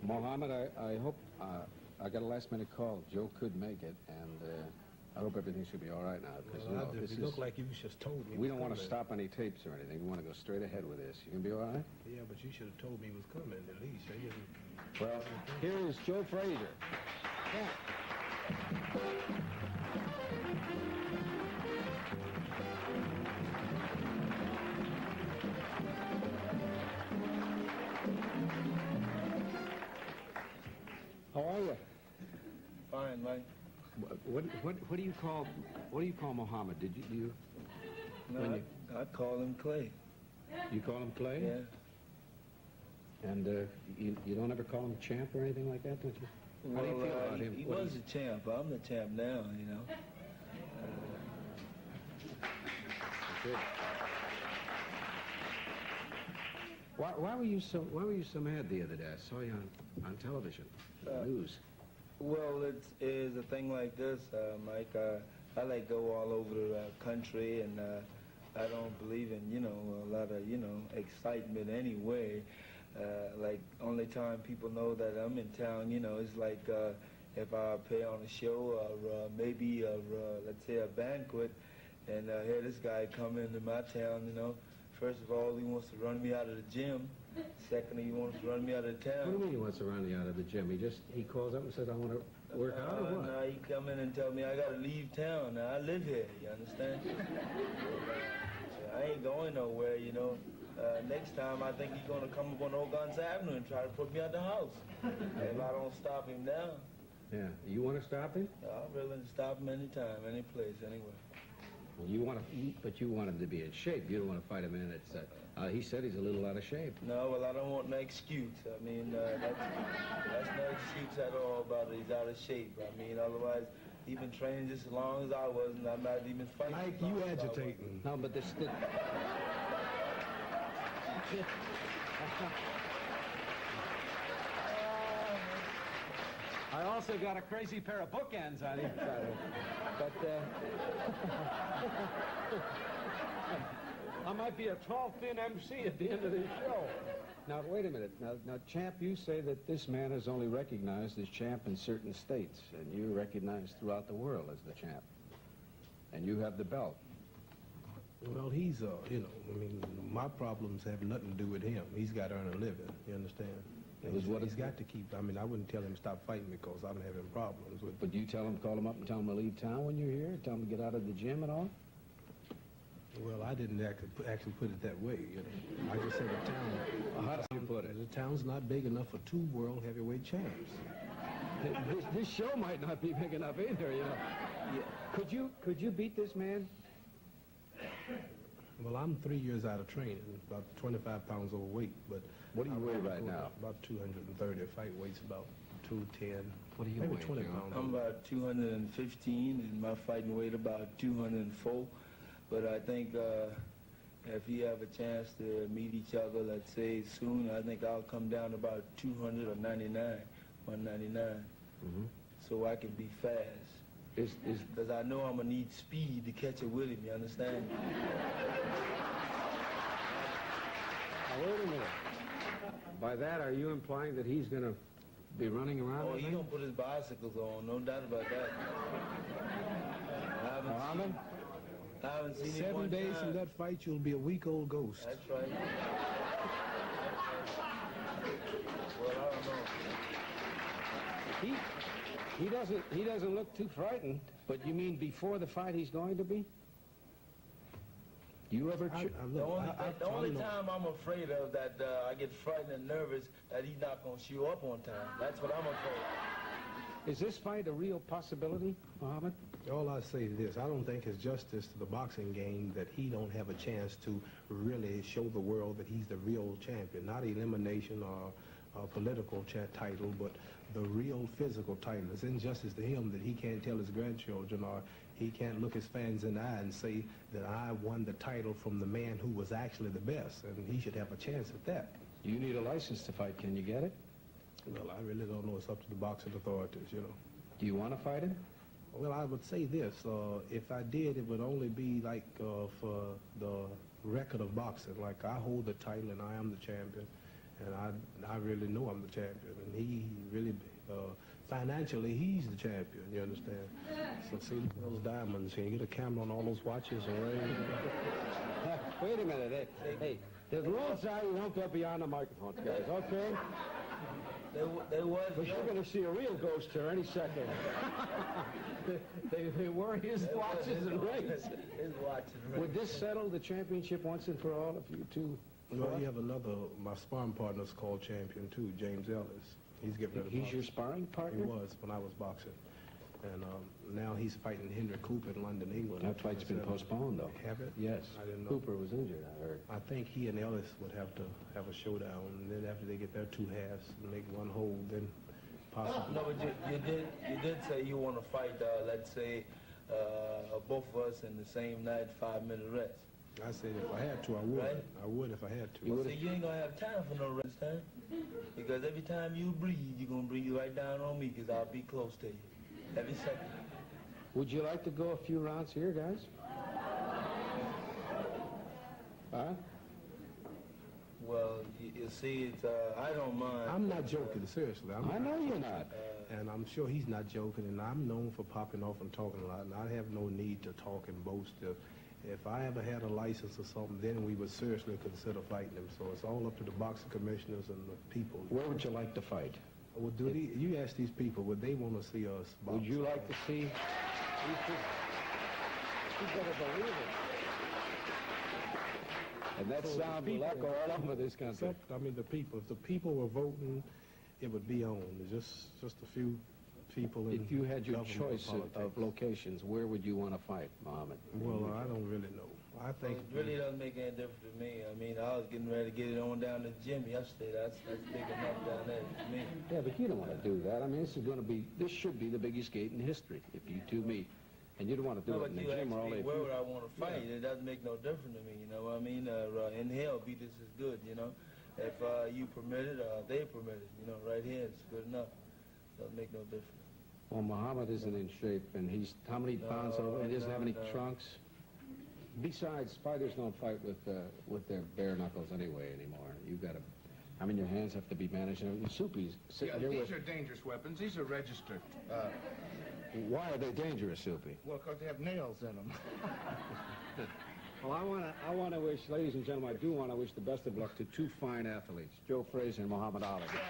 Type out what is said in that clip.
Mohammed, I hope, I got a last-minute call. Joe could make it, and I hope everything should be all right now. Because well, it looked like you just told me. We don't want to stop any tapes or anything. We want to go straight ahead with this. You gonna be all right? Yeah, but you should have told me he was coming at least. Well, here is Joe Frazier. Yeah. How are you? Fine, Mike. What do you call Muhammad? Did you? No, I call him Clay. You call him Clay? Yeah. And you don't ever call him champ or anything like that, don't you? How do you feel about him? He was a champ. I'm the champ now, you know. Good. Why were you so mad the other day? I saw you on television, news. Well, it's a thing like this, Mike. I like go all over the country, and I don't believe in, a lot of, excitement anyway. Like, only time people know that I'm in town, is like if I play on a show or maybe, let's say, a banquet, and hear this guy come into my town, First of all, he wants to run me out of the gym. Secondly, he wants to run me out of town. What do you mean he wants to run you out of the gym? He calls up and says, I want to work out or what? No, he come in and tell me I got to leave town. Now, I live here, you understand? I ain't going nowhere, Next time, I think he's going to come up on Old Guns Avenue and try to put me out the house. If I don't stop him now. Yeah. You want to stop him? I'm willing to stop him anytime, any place, anywhere. Well, but you want him to be in shape. You don't want to fight a man that's, he said he's a little out of shape. No, well, I don't want no excuse. I mean, that's no excuse at all about it. He's out of shape. I mean, otherwise, he's been training just as long as I was, and I'm not even fighting. Mike, you agitating. No, but this... I also got a crazy pair of bookends on each side. But I might be a tall, thin MC at the end of this show. Now, wait a minute. Now, champ, you say that this man is only recognized as champ in certain states, and you're recognized throughout the world as the champ. And you have the belt. Well, he's, my problems have nothing to do with him. He's got to earn a living, you understand? He's got to keep, I wouldn't tell him stop fighting because I'm having problems with him. But do you tell him, call him up and tell him to leave town when you're here? Tell him to get out of the gym and all? Well, I didn't actually put it that way, I just said the town. How do you put it? The town's not big enough for 2 world heavyweight champs. This show might not be big enough either, Yeah. Could you beat this man? Well, I'm 3 years out of training, about 25 pounds overweight, but... What do you weigh right now? About 230. Fight weight's about 210. What do you maybe weigh, 20 pounds. I'm about 215, and my fighting weight about 204. But I think if you have a chance to meet each other, let's say soon, I think I'll come down to about 200 or 199, so I can be fast. Because I know I'm going to need speed to catch it with him, you understand? Now, wait a minute. By that, are you implying that he's going to be running around? Oh, he's going to put his bicycles on, no doubt about that. Mohammed? I haven't seen him 7 days from that fight, you'll be a week-old ghost. That's right. Well, I don't know. He doesn't look too frightened, but you mean before the fight he's going to be? You ever... The only time I'm afraid of that I get frightened and nervous that he's not going to show up on time. That's what I'm afraid of. Is this fight a real possibility, Mohammed? All I say is this. I don't think it's justice to the boxing game that he don't have a chance to really show the world that he's the real champion. Not elimination or a political title, but the real physical title. It's injustice to him that he can't tell his grandchildren or he can't look his fans in the eye and say that I won the title from the man who was actually the best, and he should have a chance at that. You need a license to fight. Can you get it? Well, I really don't know. It's up to the boxing authorities, Do you want to fight him? Well, I would say this. If I did, it would only be like for the record of boxing. Like I hold the title and I am the champion. And I really know I'm the champion, and he really, financially, he's the champion, you understand? So see those diamonds, can you get a camera on all those watches and rings? Wait a minute. Hey, there's rules out. You don't go beyond the microphones, guys, okay? There was. But you're going to see a real ghost here any second. they wear his watches and rings. His watches and rings. Would this settle the championship once and for all if you two? Well, you have another, my sparring partner's called champion too, James Ellis. He's getting ready to He's box. your sparring partner? He was when I was boxing. And now he's fighting Henry Cooper in London, England. That fight's been postponed, though. Have it? Yes. I didn't know. Cooper was injured, I heard. I think he and Ellis would have to have a showdown, and then after they get their two halves and make one whole, then possibly. No, but you did say you want to fight, let's say, both of us in the same night, 5-minute rest. I said if I had to, I would. Right? I would if I had to. Well, see, you ain't gonna have time for no rest time, because every time you breathe, you're gonna breathe right down on me, because I'll be close to you every second. Would you like to go a few rounds here, guys? Huh? Well, you see, it's, I don't mind. I'm not joking, seriously. I know you're not. And I'm sure he's not joking, and I'm known for popping off and talking a lot, and I have no need to talk and boast. If I ever had a license or something, then we would seriously consider fighting him. So it's all up to the boxing commissioners and the people. Where would you like to fight? Well, you ask these people, would they want to see us box? Would you like to see? You better believe it. And that sound will echo all over this country. I mean, the people. If the people were voting, it would be on. Just a few people in If you had your government choice of politics. locations, where would you want to fight, Muhammad? Well, I don't really know. I think It really doesn't make any difference to me. I mean, I was getting ready to get it on down to the gym yesterday. That's big enough down there for me. Yeah, but you don't want to do that. I mean, this should be the biggest gate in history if you two meet. And you don't want to do No, it but in you the gym asked or all me day. where would I want to fight. It doesn't make no difference to me, you know what I mean? In hell, be this is good, you know? If you permit it, they permit it, you know? Right here, it's good enough. Doesn't make no difference. Well, Muhammad isn't in shape, and he's how many pounds over? And he doesn't have any trunks. Besides, fighters don't fight with their bare knuckles anyway anymore. You've got to. I mean, your hands have to be managed. And Soupy's sitting here these are dangerous weapons. These are registered. Why are they dangerous, Soupy? Well, because they have nails in them. Well, I want to wish, ladies and gentlemen, I do want to wish the best of luck to two fine athletes, Joe Frazier and Muhammad Ali. Yeah.